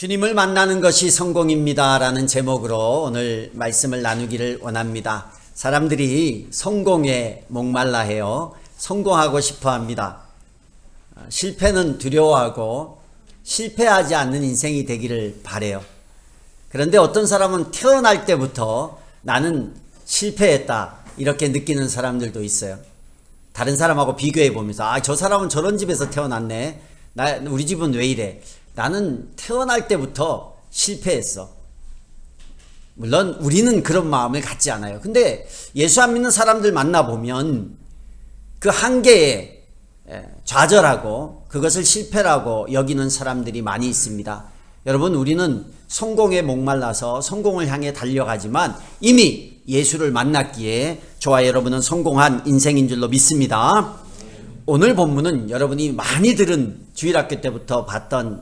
주님을 만나는 것이 성공입니다 라는 제목으로 오늘 말씀을 나누기를 원합니다. 사람들이 성공에 목말라 해요. 성공하고 싶어 합니다. 실패는 두려워하고 실패하지 않는 인생이 되기를 바라요. 그런데 어떤 사람은 태어날 때부터 나는 실패했다 이렇게 느끼는 사람들도 있어요. 다른 사람하고 비교해 보면서 저 사람은 저런 집에서 태어났네. 우리 집은 왜 이래? 나는 태어날 때부터 실패했어. 물론 우리는 그런 마음을 갖지 않아요. 근데 예수 안 믿는 사람들 만나보면 그 한계에 좌절하고 그것을 실패라고 여기는 사람들이 많이 있습니다. 여러분, 우리는 성공에 목말라서 성공을 향해 달려가지만 이미 예수를 만났기에 저와 여러분은 성공한 인생인 줄로 믿습니다. 오늘 본문은 여러분이 많이 들은 주일학교 때부터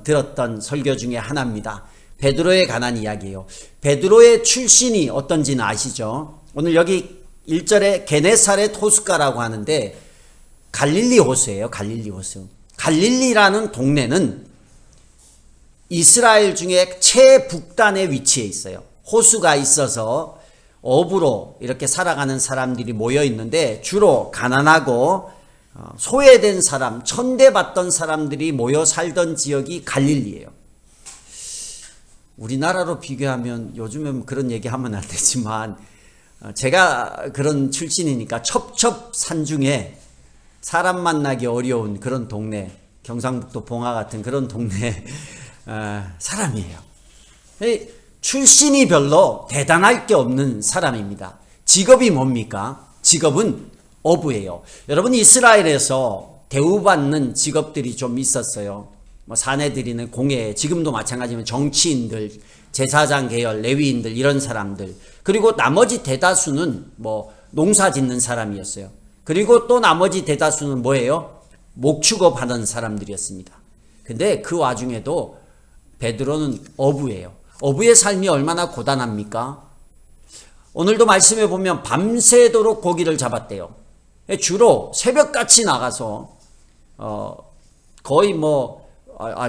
들었던 설교 중에 하나입니다. 베드로에 관한 이야기예요. 베드로의 출신이 어떤지는 아시죠? 오늘 여기 1절에 게네사렛 호숫가라고 하는데 갈릴리 호수예요. 갈릴리 호수. 갈릴리라는 동네는 이스라엘 중에 최북단에 위치해 있어요. 호수가 있어서 어부로 이렇게 살아가는 사람들이 모여 있는데 주로 가난하고 소외된 사람, 천대받던 사람들이 모여 살던 지역이 갈릴리예요. 우리나라로 비교하면 요즘은 그런 얘기하면 안 되지만 제가 그런 출신이니까 첩첩산중에 사람 만나기 어려운 그런 동네, 경상북도 봉화 같은 그런 동네 사람이에요. 출신이 별로 대단할 게 없는 사람입니다. 직업이 뭡니까? 직업은 어부예요. 여러분, 이스라엘에서 대우받는 직업들이 좀 있었어요. 사내 드리는 공예, 지금도 마찬가지면 정치인들, 제사장 계열, 레위인들 이런 사람들, 그리고 나머지 대다수는 농사 짓는 사람이었어요. 그리고 또 나머지 대다수는 뭐예요? 목축업 하는 사람들이었습니다. 근데 그 와중에도 베드로는 어부예요. 어부의 삶이 얼마나 고단합니까? 오늘도 말씀해 보면 밤새도록 고기를 잡았대요. 주로 새벽같이 나가서 거의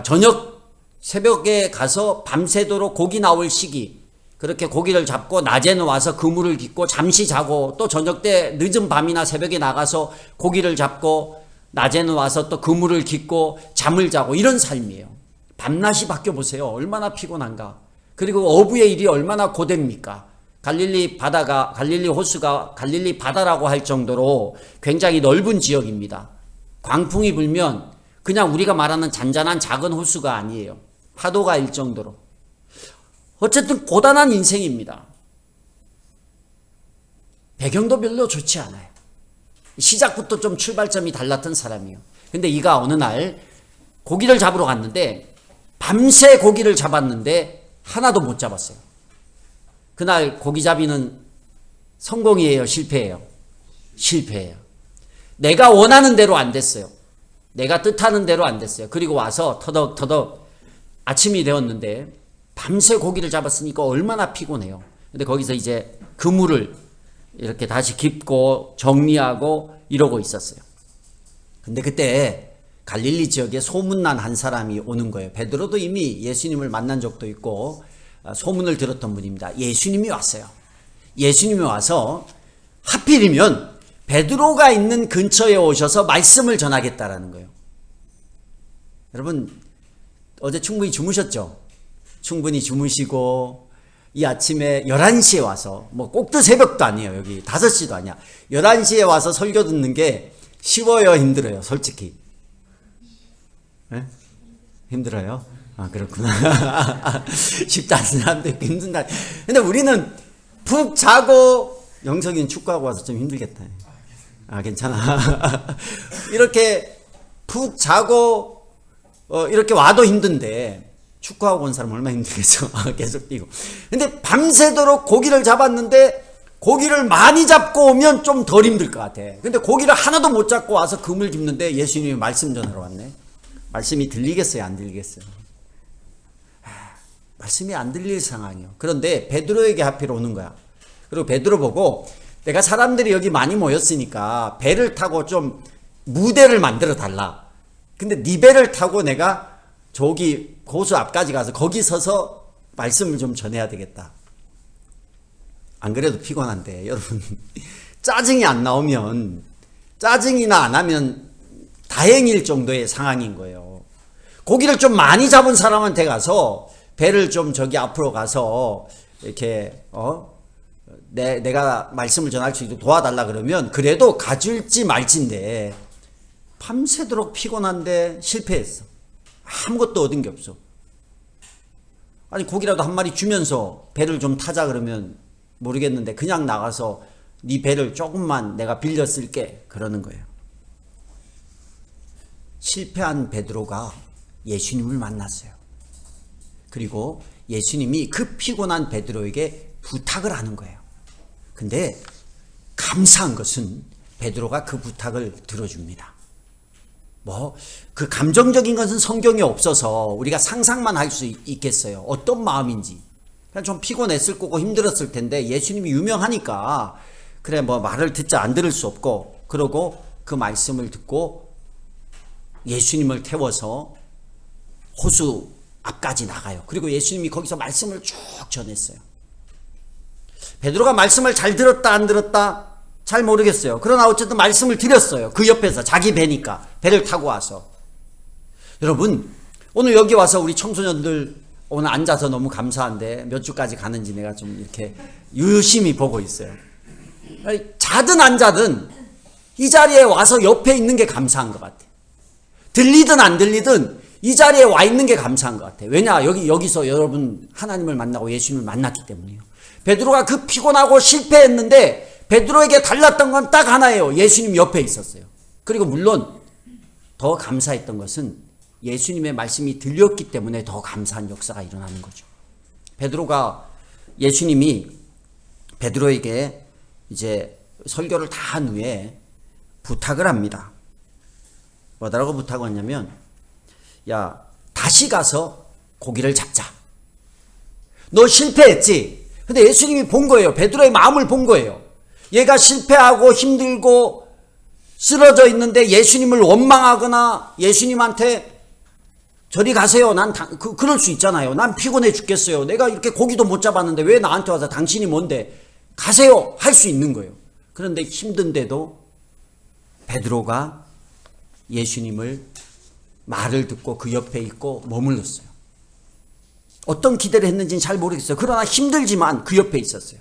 저녁 새벽에 가서 밤새도록 고기 나올 시기, 그렇게 고기를 잡고 낮에는 와서 그물을 깃고 잠시 자고 또 저녁 때 늦은 밤이나 새벽에 나가서 고기를 잡고 낮에는 와서 또 그물을 깃고 잠을 자고 이런 삶이에요. 밤낮이 바뀌어 보세요. 얼마나 피곤한가. 그리고 어부의 일이 얼마나 고됩니까? 갈릴리 호수가 갈릴리 바다라고 할 정도로 굉장히 넓은 지역입니다. 광풍이 불면 그냥 우리가 말하는 잔잔한 작은 호수가 아니에요. 파도가 일 정도로. 어쨌든 고단한 인생입니다. 배경도 별로 좋지 않아요. 시작부터 좀 출발점이 달랐던 사람이에요. 근데 이가 어느 날 고기를 잡으러 갔는데 밤새 고기를 잡았는데 하나도 못 잡았어요. 그날 고기잡이는 성공이에요? 실패예요? 실패예요. 내가 원하는 대로 안 됐어요. 내가 뜻하는 대로 안 됐어요. 그리고 와서 터덕터덕 아침이 되었는데 밤새 고기를 잡았으니까 얼마나 피곤해요. 근데 거기서 이제 그물을 이렇게 다시 깁고 정리하고 이러고 있었어요. 근데 그때 갈릴리 지역에 소문난 한 사람이 오는 거예요. 베드로도 이미 예수님을 만난 적도 있고 소문을 들었던 분입니다. 예수님이 왔어요. 예수님이 와서 하필이면 베드로가 있는 근처에 오셔서 말씀을 전하겠다라는 거예요. 여러분, 어제 충분히 주무셨죠? 충분히 주무시고 이 아침에 11시에 와서 꼭두 새벽도 아니에요. 여기 5시도 아니야. 11시에 와서 설교 듣는 게 쉬워요? 힘들어요? 솔직히. 네? 힘들어요? 그렇구나. 쉽지 않은 사람도 있고 힘든다. 근데 우리는 푹 자고, 영석이는 축구하고 와서 좀 힘들겠다. 괜찮아. 이렇게 푹 자고, 이렇게 와도 힘든데, 축구하고 온 사람 얼마나 힘들겠어. 계속 뛰고. 근데 밤새도록 고기를 잡았는데, 고기를 많이 잡고 오면 좀 덜 힘들 것 같아. 근데 고기를 하나도 못 잡고 와서 그물 깁는데 예수님이 말씀 전하러 왔네. 말씀이 들리겠어요? 안 들리겠어요? 말씀이 안 들릴 상황이에요. 그런데 베드로에게 하필 오는 거야. 그리고 베드로 보고 내가 사람들이 여기 많이 모였으니까 배를 타고 좀 무대를 만들어 달라. 근데 네 배를 타고 내가 저기 고수 앞까지 가서 거기 서서 말씀을 좀 전해야 되겠다. 안 그래도 피곤한데 여러분 짜증이 안 나오면, 짜증이나 안 하면 다행일 정도의 상황인 거예요. 고기를 좀 많이 잡은 사람한테 가서 배를 좀 저기 앞으로 가서 이렇게 내가 말씀을 전할 수 있도록 도와달라 그러면 그래도 가줄지 말지인데, 밤새도록 피곤한데 실패했어. 아무것도 얻은 게 없어. 아니 고기라도 한 마리 주면서 배를 좀 타자 그러면 모르겠는데 그냥 나가서 네 배를 조금만 내가 빌려 쓸게 그러는 거예요. 실패한 베드로가 예수님을 만났어요. 그리고 예수님이 그 피곤한 베드로에게 부탁을 하는 거예요. 근데 감사한 것은 베드로가 그 부탁을 들어줍니다. 그 감정적인 것은 성경에 없어서 우리가 상상만 할 수 있겠어요. 어떤 마음인지. 그냥 좀 피곤했을 거고 힘들었을 텐데 예수님이 유명하니까 그래 말을 듣자 안 들을 수 없고, 그러고 그 말씀을 듣고 예수님을 태워서 호수 앞까지 나가요. 그리고 예수님이 거기서 말씀을 쭉 전했어요. 베드로가 말씀을 잘 들었다 안 들었다 잘 모르겠어요. 그러나 어쨌든 말씀을 드렸어요. 그 옆에서 자기 배니까 배를 타고 와서. 여러분 오늘 여기 와서 우리 청소년들 오늘 앉아서 너무 감사한데 몇 주까지 가는지 내가 좀 이렇게 유심히 보고 있어요. 자든 안 자든 이 자리에 와서 옆에 있는 게 감사한 것 같아요. 들리든 안 들리든 이 자리에 와 있는 게 감사한 것 같아요. 왜냐 여기서 여러분 하나님을 만나고 예수님을 만났기 때문이에요. 베드로가 그 피곤하고 실패했는데 베드로에게 달랐던 건 딱 하나예요. 예수님 옆에 있었어요. 그리고 물론 더 감사했던 것은 예수님의 말씀이 들렸기 때문에 더 감사한 역사가 일어나는 거죠. 예수님이 베드로에게 이제 설교를 다 한 후에 부탁을 합니다. 뭐라고 부탁을 했냐면, 야 다시 가서 고기를 잡자. 너 실패했지? 근데 예수님이 본 거예요. 베드로의 마음을 본 거예요. 얘가 실패하고 힘들고 쓰러져 있는데 예수님을 원망하거나 예수님한테 저리 가세요. 그럴 수 있잖아요. 난 피곤해 죽겠어요. 내가 이렇게 고기도 못 잡았는데 왜 나한테 와서 당신이 뭔데 가세요. 할 수 있는 거예요. 그런데 힘든데도 베드로가 예수님을 말을 듣고 그 옆에 있고 머물렀어요. 어떤 기대를 했는지는 잘 모르겠어요. 그러나 힘들지만 그 옆에 있었어요.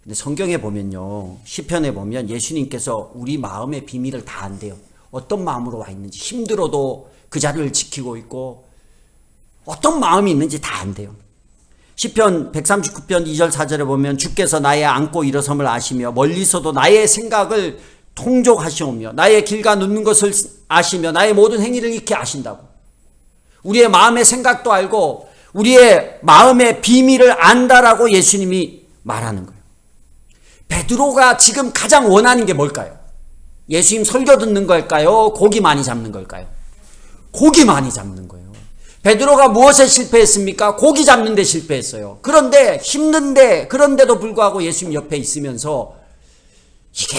근데 성경에 보면요, 시편에 보면 예수님께서 우리 마음의 비밀을 다 안대요. 어떤 마음으로 와 있는지, 힘들어도 그 자리를 지키고 있고 어떤 마음이 있는지 다 안대요. 시편 139편 2절 4절에 보면 주께서 나의 앉고 일어섬을 아시며 멀리서도 나의 생각을 통족하시오며 나의 길가 눕는 것을 아시며 나의 모든 행위를 익히 아신다고. 우리의 마음의 생각도 알고 우리의 마음의 비밀을 안다라고 예수님이 말하는 거예요. 베드로가 지금 가장 원하는 게 뭘까요? 예수님 설교 듣는 걸까요? 고기 많이 잡는 걸까요? 고기 많이 잡는 거예요. 베드로가 무엇에 실패했습니까? 고기 잡는 데 실패했어요. 그런데 힘든데, 그런데도 불구하고 예수님 옆에 있으면서 이게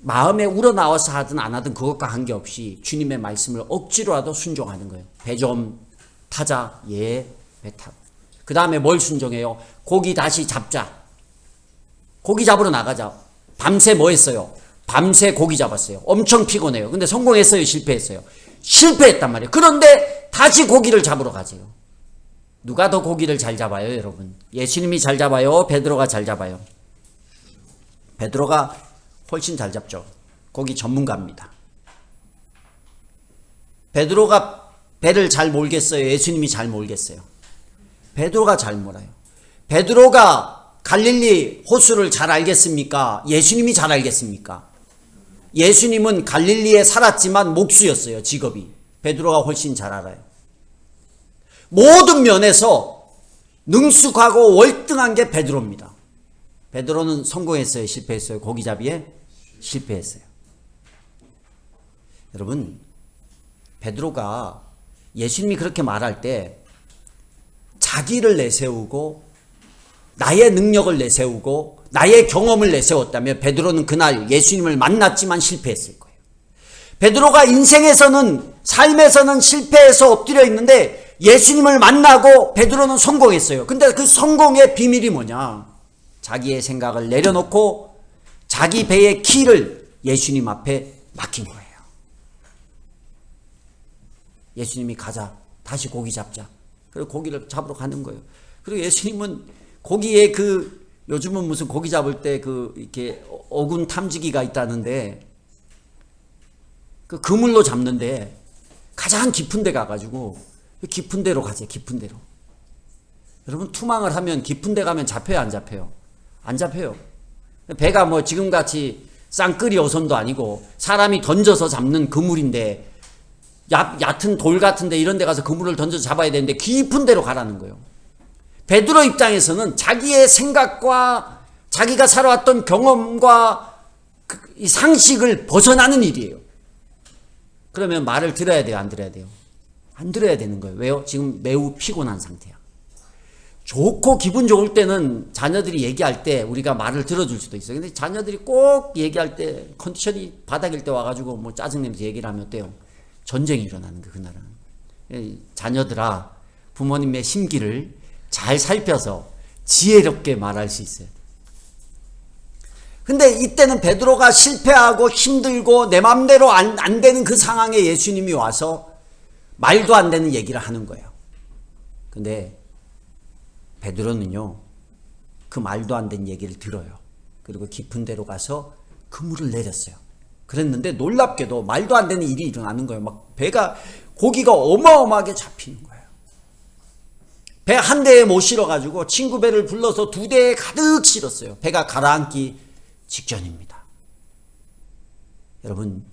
마음에 우러나와서 하든 안 하든 그것과 관계없이 주님의 말씀을 억지로라도 순종하는 거예요. 배 좀 타자. 예, 배 타고. 그 다음에 뭘 순종해요? 고기 다시 잡자. 고기 잡으러 나가자. 밤새 뭐 했어요? 밤새 고기 잡았어요. 엄청 피곤해요. 근데 성공했어요? 실패했어요? 실패했단 말이에요. 그런데 다시 고기를 잡으러 가세요. 누가 더 고기를 잘 잡아요, 여러분? 예수님이 잘 잡아요? 베드로가 잘 잡아요? 베드로가 훨씬 잘 잡죠. 고기 전문가입니다. 베드로가 배를 잘 몰겠어요? 예수님이 잘 몰겠어요? 베드로가 잘 몰아요. 베드로가 갈릴리 호수를 잘 알겠습니까? 예수님이 잘 알겠습니까? 예수님은 갈릴리에 살았지만 목수였어요, 직업이. 베드로가 훨씬 잘 알아요. 모든 면에서 능숙하고 월등한 게 베드로입니다. 베드로는 성공했어요, 실패했어요? 고기잡이에 실패했어요. 여러분, 베드로가 예수님이 그렇게 말할 때 자기를 내세우고 나의 능력을 내세우고 나의 경험을 내세웠다면 베드로는 그날 예수님을 만났지만 실패했을 거예요. 베드로가 인생에서는, 삶에서는 실패해서 엎드려 있는데 예수님을 만나고 베드로는 성공했어요. 근데 그 성공의 비밀이 뭐냐? 자기의 생각을 내려놓고 자기 배의 키를 예수님 앞에 맡긴 거예요. 예수님이 가자, 다시 고기 잡자. 그리고 고기를 잡으러 가는 거예요. 그리고 예수님은 고기에 요즘은 무슨 고기 잡을 때 이렇게 어군 탐지기가 있다는데 그 그물로 잡는데 가장 깊은 데 가가지고 깊은 데로 가세요. 깊은 데로. 여러분, 투망을 하면 깊은 데 가면 잡혀요, 안 잡혀요? 안 잡혀요. 배가 뭐 지금같이 쌍끌이 어선도 아니고 사람이 던져서 잡는 그물인데 얕은 돌 같은데 이런 데 가서 그물을 던져서 잡아야 되는데 깊은 데로 가라는 거예요. 베드로 입장에서는 자기의 생각과 자기가 살아왔던 경험과 이 상식을 벗어나는 일이에요. 그러면 말을 들어야 돼요, 안 들어야 돼요? 안 들어야 되는 거예요. 왜요? 지금 매우 피곤한 상태야. 좋고 기분 좋을 때는 자녀들이 얘기할 때 우리가 말을 들어줄 수도 있어요. 근데 자녀들이 꼭 얘기할 때 컨디션이 바닥일 때 와가지고 뭐 짜증내면서 얘기를 하면 어때요? 전쟁이 일어나는 거예요, 그날은. 자녀들아, 부모님의 심기를 잘 살펴서 지혜롭게 말할 수 있어요. 근데 이때는 베드로가 실패하고 힘들고 내 맘대로 안 되는 그 상황에 예수님이 와서 말도 안 되는 얘기를 하는 거예요. 근데 베드로는요, 그 말도 안 되는 얘기를 들어요. 그리고 깊은 데로 가서 그물을 내렸어요. 그랬는데 놀랍게도 말도 안 되는 일이 일어나는 거예요. 막 고기가 어마어마하게 잡히는 거예요. 배 한 대에 못 실어가지고 친구 배를 불러서 2대에 가득 실었어요. 배가 가라앉기 직전입니다. 여러분,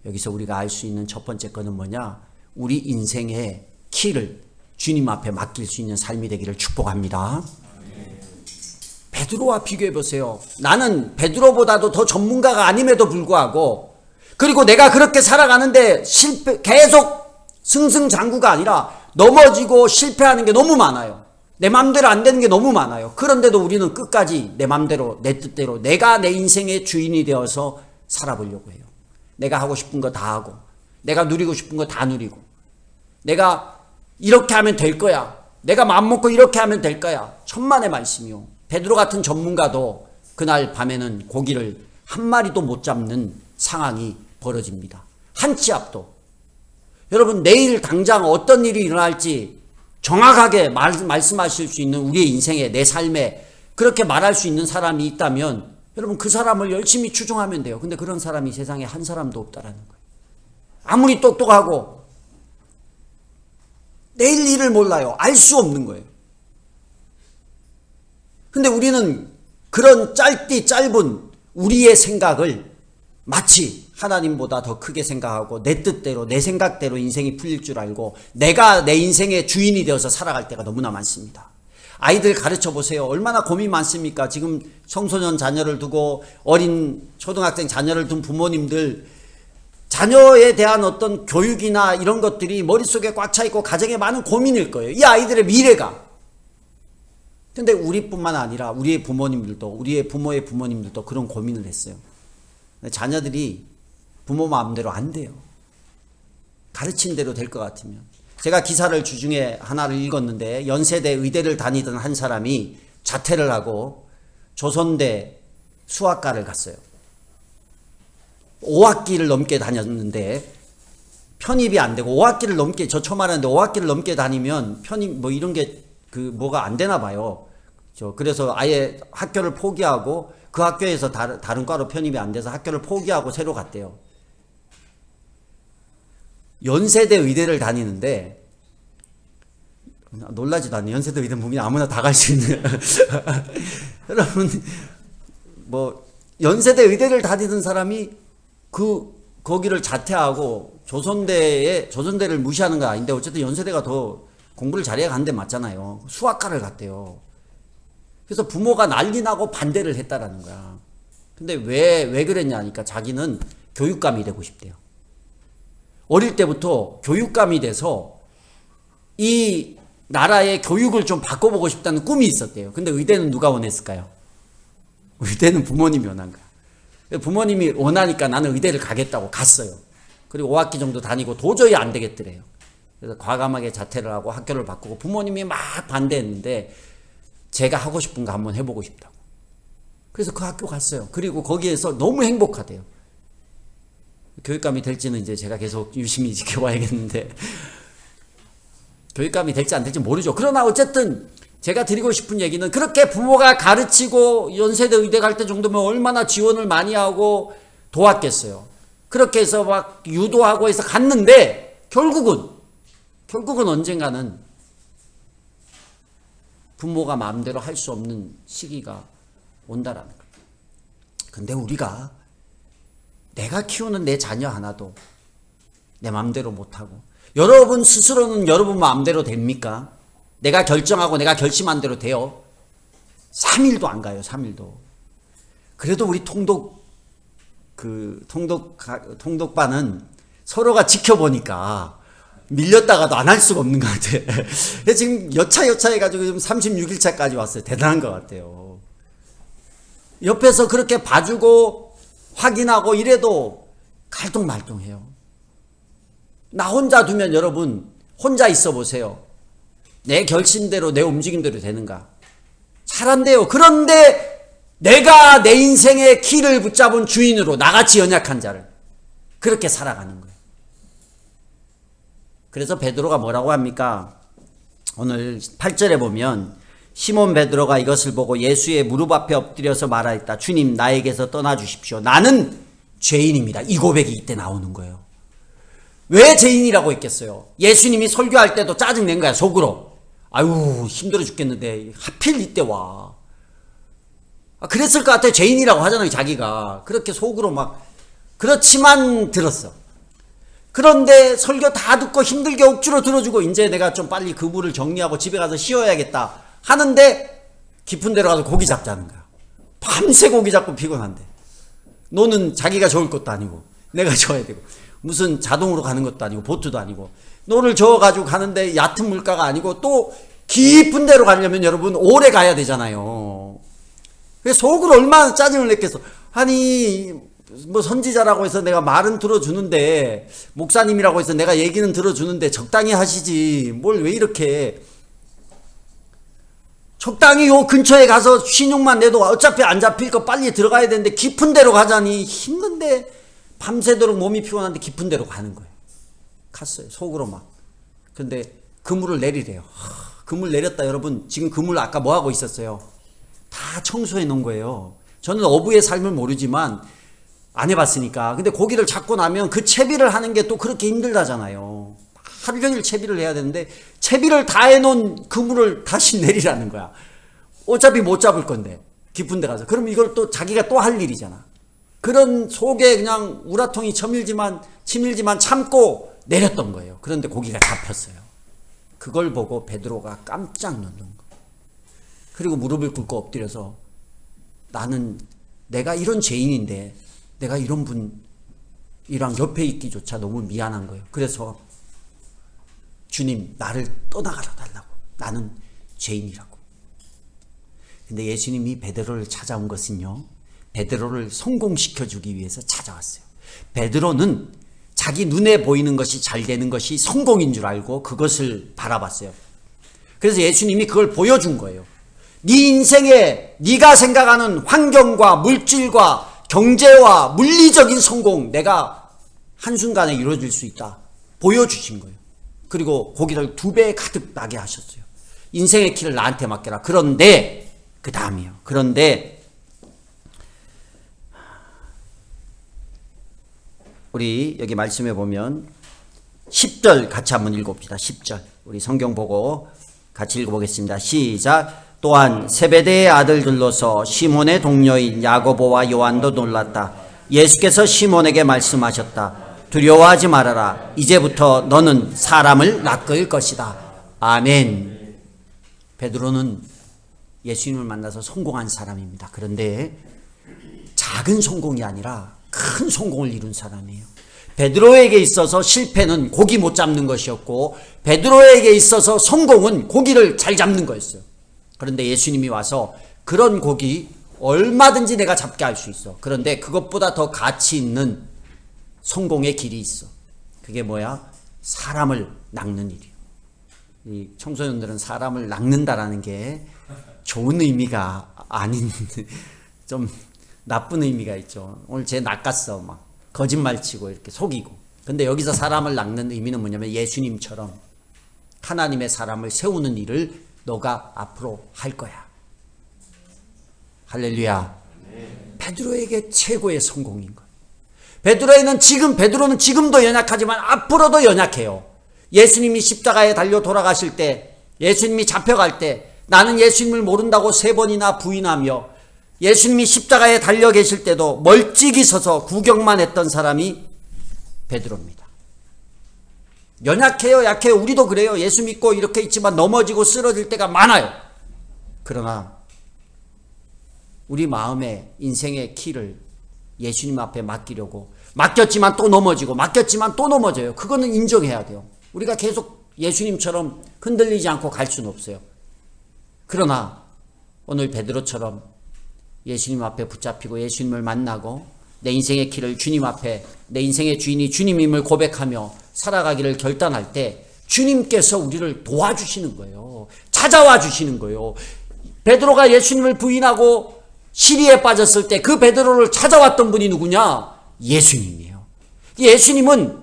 여기서 우리가 알 수 있는 첫 번째 거는 뭐냐? 우리 인생의 키를 주님 앞에 맡길 수 있는 삶이 되기를 축복합니다. 베드로와 비교해 보세요. 나는 베드로보다도 더 전문가가 아님에도 불구하고, 그리고 내가 그렇게 살아가는데 계속 승승장구가 아니라 넘어지고 실패하는 게 너무 많아요. 내 맘대로 안 되는 게 너무 많아요. 그런데도 우리는 끝까지 내 맘대로, 내 뜻대로 내가 내 인생의 주인이 되어서 살아보려고 해요. 내가 하고 싶은 거 다 하고, 내가 누리고 싶은 거 다 누리고, 내가 이렇게 하면 될 거야, 내가 마음먹고 이렇게 하면 될 거야. 천만의 말씀이요. 베드로 같은 전문가도 그날 밤에는 고기를 한 마리도 못 잡는 상황이 벌어집니다. 한 치 앞도. 여러분, 내일 당장 어떤 일이 일어날지 정확하게 말씀하실 수 있는 우리의 인생에, 내 삶에 그렇게 말할 수 있는 사람이 있다면 여러분, 그 사람을 열심히 추종하면 돼요. 근데 그런 사람이 세상에 한 사람도 없다라는 거예요. 아무리 똑똑하고 내일 일을 몰라요. 알 수 없는 거예요. 근데 우리는 그런 짧은 우리의 생각을 마치 하나님보다 더 크게 생각하고 내 뜻대로, 내 생각대로 인생이 풀릴 줄 알고 내가 내 인생의 주인이 되어서 살아갈 때가 너무나 많습니다. 아이들 가르쳐 보세요. 얼마나 고민 많습니까? 지금 청소년 자녀를 두고 어린 초등학생 자녀를 둔 부모님들, 자녀에 대한 어떤 교육이나 이런 것들이 머릿속에 꽉 차 있고 가정에 많은 고민일 거예요. 이 아이들의 미래가. 근데 우리뿐만 아니라 우리의 부모님들도, 우리의 부모의 부모님들도 그런 고민을 했어요. 자녀들이 부모 마음대로 안 돼요. 가르친 대로 될 것 같으면. 제가 기사를 주중에 하나를 읽었는데, 연세대 의대를 다니던 한 사람이 자퇴를 하고 조선대 수학과를 갔어요. 5학기를 넘게 다녔는데 편입이 안 되고, 5학기를 넘게, 저 처음 알았는데 5학기를 넘게 다니면 편입 뭐 이런 게 뭐가 안 되나 봐요. 그래서 아예 학교를 포기하고 그 학교에서 다른 과로 편입이 안 돼서 학교를 포기하고 새로 갔대요. 연세대 의대를 다니는데, 놀라지도 않네. 연세대 의대 보면 아무나 다 갈 수 있는. 여러분, 뭐 연세대 의대를 다니던 사람이 거기를 자퇴하고 조선대를 무시하는 건 아닌데, 어쨌든 연세대가 더 공부를 잘해야 간데 맞잖아요. 수학과를 갔대요. 그래서 부모가 난리 나고 반대를 했다라는 거야. 근데 왜 그랬냐 하니까 자기는 교육감이 되고 싶대요. 어릴 때부터 교육감이 돼서 이 나라의 교육을 좀 바꿔보고 싶다는 꿈이 있었대요. 근데 의대는 누가 원했을까요? 의대는 부모님이 원한 거야. 부모님이 원하니까 나는 의대를 가겠다고 갔어요. 그리고 5학기 정도 다니고 도저히 안 되겠더래요. 그래서 과감하게 자퇴를 하고 학교를 바꾸고 부모님이 막 반대했는데 제가 하고 싶은 거 한번 해보고 싶다고. 그래서 그 학교 갔어요. 그리고 거기에서 너무 행복하대요. 교육감이 될지는 이제 제가 계속 유심히 지켜봐야겠는데 교육감이 될지 안 될지 모르죠. 그러나 어쨌든 제가 드리고 싶은 얘기는 그렇게 부모가 가르치고 연세대 의대 갈 때 정도면 얼마나 지원을 많이 하고 도왔겠어요. 그렇게 해서 막 유도하고 해서 갔는데 결국은 언젠가는 부모가 마음대로 할 수 없는 시기가 온다라는 거예요. 근데 우리가 내가 키우는 내 자녀 하나도 내 마음대로 못하고, 여러분 스스로는 여러분 마음대로 됩니까? 내가 결정하고 내가 결심한 대로 돼요? 3일도 안 가요. 3일도. 그래도 우리 통독반은 서로가 지켜보니까 밀렸다가도 안 할 수가 없는 것 같아요. 지금 여차 해가지고 지금 36일차까지 왔어요. 대단한 것 같아요. 옆에서 그렇게 봐주고 확인하고 이래도 갈등말등해요. 나 혼자 두면 여러분 혼자 있어 보세요. 내 결심대로 내 움직임대로 되는가? 잘 안 돼요. 그런데 내가 내 인생의 키를 붙잡은 주인으로 나같이 연약한 자를 그렇게 살아가는 거예요. 그래서 베드로가 뭐라고 합니까? 오늘 8절에 보면 시몬 베드로가 이것을 보고 예수의 무릎 앞에 엎드려서 말하였다. 주님, 나에게서 떠나주십시오. 나는 죄인입니다. 이 고백이 이때 나오는 거예요. 왜 죄인이라고 했겠어요? 예수님이 설교할 때도 짜증낸 거야, 속으로. 아유, 힘들어 죽겠는데 하필 이때 와. 그랬을 것 같아. 죄인이라고 하잖아요, 자기가. 그렇게 속으로 막. 그렇지만 들었어. 그런데 설교 다 듣고 힘들게 억지로 들어주고 이제 내가 좀 빨리 그물을 정리하고 집에 가서 쉬어야겠다 하는데 깊은 데로 가서 고기 잡자는 거야. 밤새 고기 잡고 피곤한데. 노는 자기가 좋을 것도 아니고 내가 좋아야 되고 무슨 자동으로 가는 것도 아니고 보트도 아니고 노를 저어가지고 가는데 얕은 물가가 아니고 또 깊은 데로 가려면 여러분 오래 가야 되잖아요. 그래서 속으로 얼마나 짜증을 냈겠어. 아니 뭐 선지자라고 해서 내가 말은 들어주는데 목사님이라고 해서 내가 얘기는 들어주는데 적당히 하시지 뭘 왜 이렇게 적당히 요 근처에 가서 신용만 내도 어차피 안 잡힐 거 빨리 들어가야 되는데 깊은 데로 가자니 힘든데 밤새도록 몸이 피곤한데 깊은 데로 가는 거예요. 갔어요. 속으로 막. 근데 그물을 내리래요. 그물 내렸다. 여러분 지금 그물 아까 뭐 하고 있었어요? 다 청소해 놓은 거예요. 저는 어부의 삶을 모르지만 안 해봤으니까. 근데 고기를 잡고 나면 그 채비를 하는 게 또 그렇게 힘들다잖아요. 하루 종일 채비를 해야 되는데 채비를 다 해놓은 그물을 다시 내리라는 거야. 어차피 못 잡을 건데 깊은 데 가서. 그럼 이걸 또 자기가 또 할 일이잖아. 그런 속에 그냥 우라통이 치밀지만 참고 내렸던 거예요. 그런데 고기가 잡혔어요. 그걸 보고 베드로가 깜짝 놀란 거예요. 그리고 무릎을 꿇고 엎드려서 나는 내가 이런 죄인인데 내가 이런 분이랑 옆에 있기조차 너무 미안한 거예요. 그래서 주님 나를 떠나가라 달라고. 나는 죄인이라고. 근데 예수님이 베드로를 찾아온 것은요. 베드로를 성공시켜주기 위해서 찾아왔어요. 베드로는 자기 눈에 보이는 것이 잘 되는 것이 성공인 줄 알고 그것을 바라봤어요. 그래서 예수님이 그걸 보여준 거예요. 네 인생에 네가 생각하는 환경과 물질과 경제와 물리적인 성공 내가 한순간에 이루어질 수 있다. 보여주신 거예요. 그리고 고기를 2배 가득 나게 하셨어요. 인생의 키를 나한테 맡겨라. 그런데 그 다음이요. 그런데 우리 여기 말씀해 보면 10절 같이 한번 읽어봅시다. 10절 우리 성경 보고 같이 읽어보겠습니다. 시작. 또한 세베대의 아들들로서 시몬의 동료인 야고보와 요한도 놀랐다. 예수께서 시몬에게 말씀하셨다. 두려워하지 말아라. 이제부터 너는 사람을 낚을 것이다. 아멘. 베드로는 예수님을 만나서 성공한 사람입니다. 그런데 작은 성공이 아니라 큰 성공을 이룬 사람이에요. 베드로에게 있어서 실패는 고기 못 잡는 것이었고 베드로에게 있어서 성공은 고기를 잘 잡는 거였어요. 그런데 예수님이 와서 그런 고기 얼마든지 내가 잡게 할 수 있어. 그런데 그것보다 더 가치 있는 성공의 길이 있어. 그게 뭐야? 사람을 낚는 일이요. 이 청소년들은 사람을 낚는다라는 게 좋은 의미가 아닌 좀 나쁜 의미가 있죠. 오늘 쟤 낚았어 막 거짓말치고 이렇게 속이고. 근데 여기서 사람을 낚는 의미는 뭐냐면 예수님처럼 하나님의 사람을 세우는 일을 너가 앞으로 할 거야. 할렐루야. 베드로에게 최고의 성공인 거예요. 베드로는 지금도 연약하지만 앞으로도 연약해요. 예수님이 십자가에 달려 돌아가실 때, 예수님이 잡혀갈 때 나는 예수님을 모른다고 3번이나 부인하며 예수님이 십자가에 달려 계실 때도 멀찍이 서서 구경만 했던 사람이 베드로입니다. 연약해요, 약해요. 우리도 그래요. 예수 믿고 이렇게 있지만 넘어지고 쓰러질 때가 많아요. 그러나 우리 마음의 인생의 키를 예수님 앞에 맡기려고 맡겼지만 또 넘어지고 맡겼지만 또 넘어져요. 그거는 인정해야 돼요. 우리가 계속 예수님처럼 흔들리지 않고 갈 수는 없어요. 그러나 오늘 베드로처럼 예수님 앞에 붙잡히고 예수님을 만나고 내 인생의 길을 주님 앞에 내 인생의 주인이 주님임을 고백하며 살아가기를 결단할 때 주님께서 우리를 도와주시는 거예요. 찾아와 주시는 거예요. 베드로가 예수님을 부인하고 시리에 빠졌을 때 그 베드로를 찾아왔던 분이 누구냐? 예수님이에요. 예수님은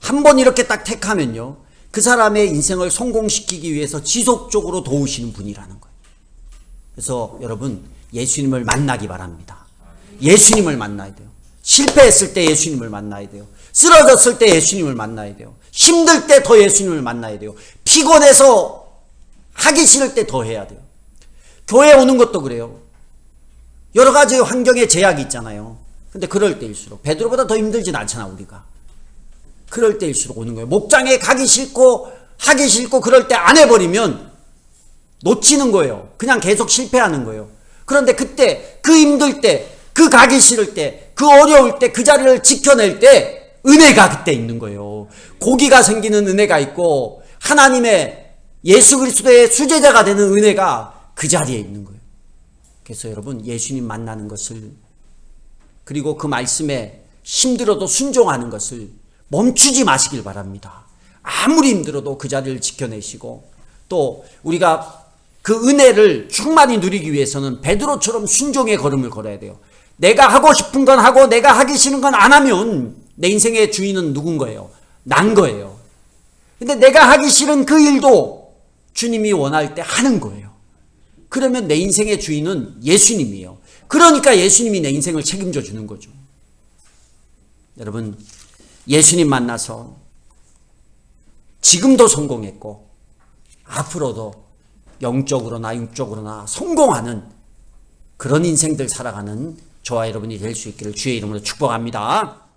한 번 이렇게 딱 택하면요, 그 사람의 인생을 성공시키기 위해서 지속적으로 도우시는 분이라는 거예요. 그래서 여러분 예수님을 만나기 바랍니다. 예수님을 만나야 돼요. 실패했을 때 예수님을 만나야 돼요. 쓰러졌을 때 예수님을 만나야 돼요. 힘들 때 더 예수님을 만나야 돼요. 피곤해서 하기 싫을 때 더 해야 돼요. 교회 오는 것도 그래요. 여러 가지 환경에 제약이 있잖아요. 근데 그럴 때일수록 베드로보다 더 힘들진 않잖아 우리가. 그럴 때일수록 오는 거예요. 목장에 가기 싫고 하기 싫고 그럴 때 안 해버리면 놓치는 거예요. 그냥 계속 실패하는 거예요. 그런데 그때 그 힘들 때, 그 가기 싫을 때, 그 어려울 때, 그 자리를 지켜낼 때 은혜가 그때 있는 거예요. 고기가 생기는 은혜가 있고 하나님의 예수 그리스도의 수제자가 되는 은혜가 그 자리에 있는 거예요. 그래서 여러분 예수님 만나는 것을, 그리고 그 말씀에 힘들어도 순종하는 것을 멈추지 마시길 바랍니다. 아무리 힘들어도 그 자리를 지켜내시고, 또 우리가 그 은혜를 충만히 누리기 위해서는 베드로처럼 순종의 걸음을 걸어야 돼요. 내가 하고 싶은 건 하고 내가 하기 싫은 건 안 하면 내 인생의 주인은 누군 거예요? 난 거예요. 근데 내가 하기 싫은 그 일도 주님이 원할 때 하는 거예요. 그러면 내 인생의 주인은 예수님이에요. 그러니까 예수님이 내 인생을 책임져 주는 거죠. 여러분 예수님 만나서 지금도 성공했고 앞으로도 영적으로나 육적으로나 성공하는 그런 인생들 살아가는 저와 여러분이 될 수 있기를 주의 이름으로 축복합니다.